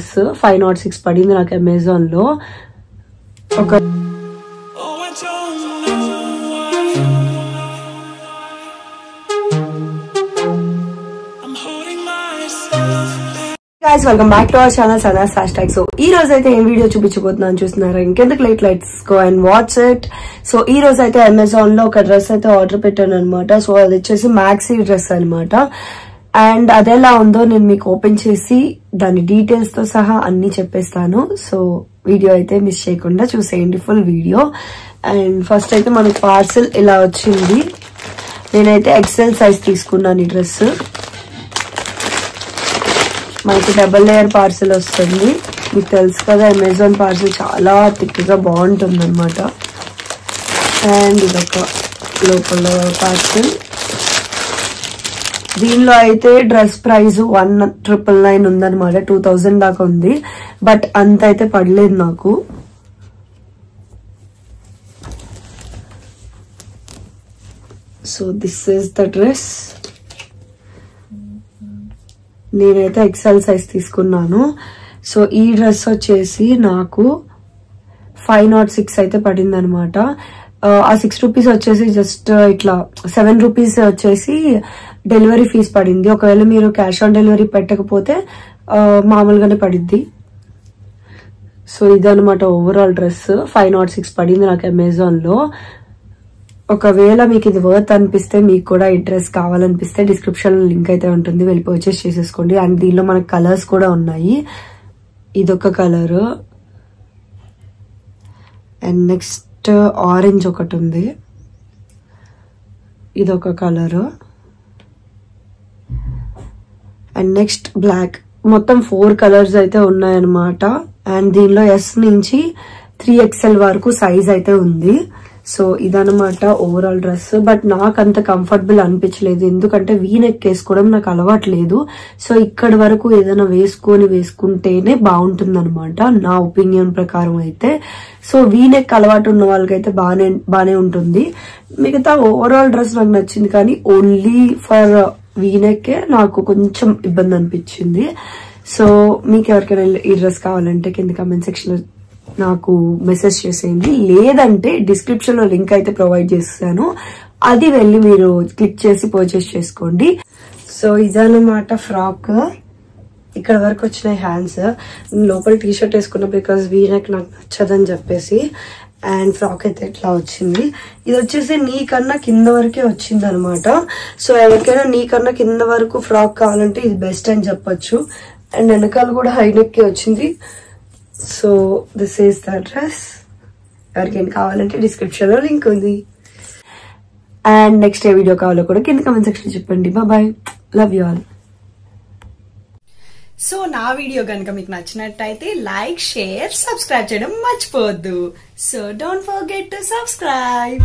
506 పడింది నాకు అమెజాన్ లో. ఒక guys, welcome back to our channel Sana's Hashtag. So ఈ రోజు అయితే ఏం వీడియో చూపించబోతున్నాను చూస్తున్నారా? ఇంకెందుకు let's go and watch it. So ఈ రోజు అయితే అమెజాన్ లో ఒక డ్రెస్ అయితే ఆర్డర్ పెట్టాను అనమాట. సో అది వచ్చేసి మ్యాక్సీ డ్రెస్ అనమాట. అండ్ అదెలా ఉందో నేను మీకు ఓపెన్ చేసి దాని డీటెయిల్స్ తో సహా అన్ని చెప్పేస్తాను. సో వీడియో అయితే మిస్ చేయకుండా చూసేయండి ఫుల్ వీడియో. అండ్ ఫస్ట్ అయితే మనకి పార్సల్ ఇలా వచ్చింది. నేనైతే ఎక్సెల్ సైజ్ తీసుకున్నాను ఈ డ్రెస్. మనకి డబుల్ లేయర్ పార్సల్ వస్తుంది. మీకు తెలుసు కదా అమెజాన్ పార్సల్ చాలా థిక్గా బాగుంటుంది అనమాట. అండ్ ఇదొక లోపల పార్సల్. దీనిలో అయితే డ్రెస్ ప్రైస్ 1999 ఉందన్నమాట. 2000 దాకా ఉంది. బట్ అంత అయితే పడలేదు నాకు. So this is the dress. నేనైతే ఎక్సెల్ సైజ్ తీసుకున్నాను. సో ఈ డ్రెస్ వచ్చేసి నాకు 506 అయితే పడింది అనమాట. ఆ 6 రూపీస్ వచ్చేసి జస్ట్ ఇట్లా 7 రూపీస్ వచ్చేసి డెలివరీ ఫీజ్ పడింది. ఒకవేళ మీరు క్యాష్ ఆన్ డెలివరీ పెట్టకపోతే మామూలుగానే పడిద్ది. సో ఇదనమాట ఓవరాల్ డ్రెస్. 506 పడింది నాకు అమెజాన్ లో. ఒకవేళ మీకు ఇది వర్త్ అనిపిస్తే, మీకు కూడా ఈ డ్రెస్ కావాలనిపిస్తే డిస్క్రిప్షన్ లో లింక్ అయితే ఉంటుంది, వెళ్ళి పర్చేస్ చేసేసుకోండి. అండ్ దీనిలో మనకు కలర్స్ కూడా ఉన్నాయి. ఇదొక కలర్ అండ్ నెక్స్ట్ ఆరెంజ్ ఒకటి ఉంది. ఇదొక కలర్ అండ్ నెక్స్ట్ బ్లాక్. మొత్తం 4 కలర్స్ అయితే ఉన్నాయన్నమాట. అండ్ దీనిలో S నుంచి 3XL వరకు సైజ్ అయితే ఉంది. సో ఇదనమాట ఓవరాల్ డ్రెస్. బట్ నాకు అంత కంఫర్టబుల్ అనిపించలేదు, ఎందుకంటే వీనెక్ వేసుకోవడం నాకు అలవాటు లేదు. సో ఇక్కడి వరకు ఏదైనా వేసుకుంటేనే బాగుంటుంది అనమాట నా ఒపీనియన్ ప్రకారం అయితే. సో వీనెక్ అలవాటు ఉన్న వాళ్ళకైతే బానే ఉంటుంది. మిగతా ఓవరాల్ డ్రెస్ నాకు నచ్చింది, కానీ ఓన్లీ ఫర్ వీనెక్ నాకు కొంచెం ఇబ్బంది అనిపించింది. సో మీకు ఎవరికైనా ఈ డ్రెస్ కావాలంటే కింద కామెంట్ సెక్షన్ లో నాకు మెసేజ్ చేసేయండి. లేదంటే డిస్క్రిప్షన్ లో లింక్ అయితే ప్రొవైడ్ చేస్తాను, అది వెళ్ళి మీరు క్లిక్ చేసి పర్చేస్ చేసుకోండి. సో ఇదన్నమాట ఫ్రాక్. ఇక్కడ వరకు వచ్చినాయి హ్యాండ్స్. లోపల టీ షర్ట్ వేసుకున్నా బికాస్ వీనెక్ నాకు నచ్చదని చెప్పేసి. అండ్ ఫ్రాక్ అయితే ఇట్లా వచ్చింది. ఇది వచ్చేసి నీ కన్నా కింద వరకే వచ్చింది అనమాట. సో ఎవరికైనా నీ కన్నా కింద వరకు ఫ్రాక్ కావాలంటే ఇది బెస్ట్ అని చెప్పొచ్చు. అండ్ వెనకాల కూడా హై నెక్ వచ్చింది. So this is the dress. ఎవరికైనా కావాలంటే డిస్క్రిప్షన్ లో లింక్ ఉంది. అండ్ నెక్స్ట్ ఏ వీడియో కావాలో కూడా కింద కామెంట్ సెక్షన్ చెప్పండి. Bye, love you all. So నా వీడియో కనుక మీకు నచ్చినట్టయితే లైక్, షేర్, సబ్స్క్రైబ్ చేయడం మర్చిపోవద్దు. So don't forget to subscribe.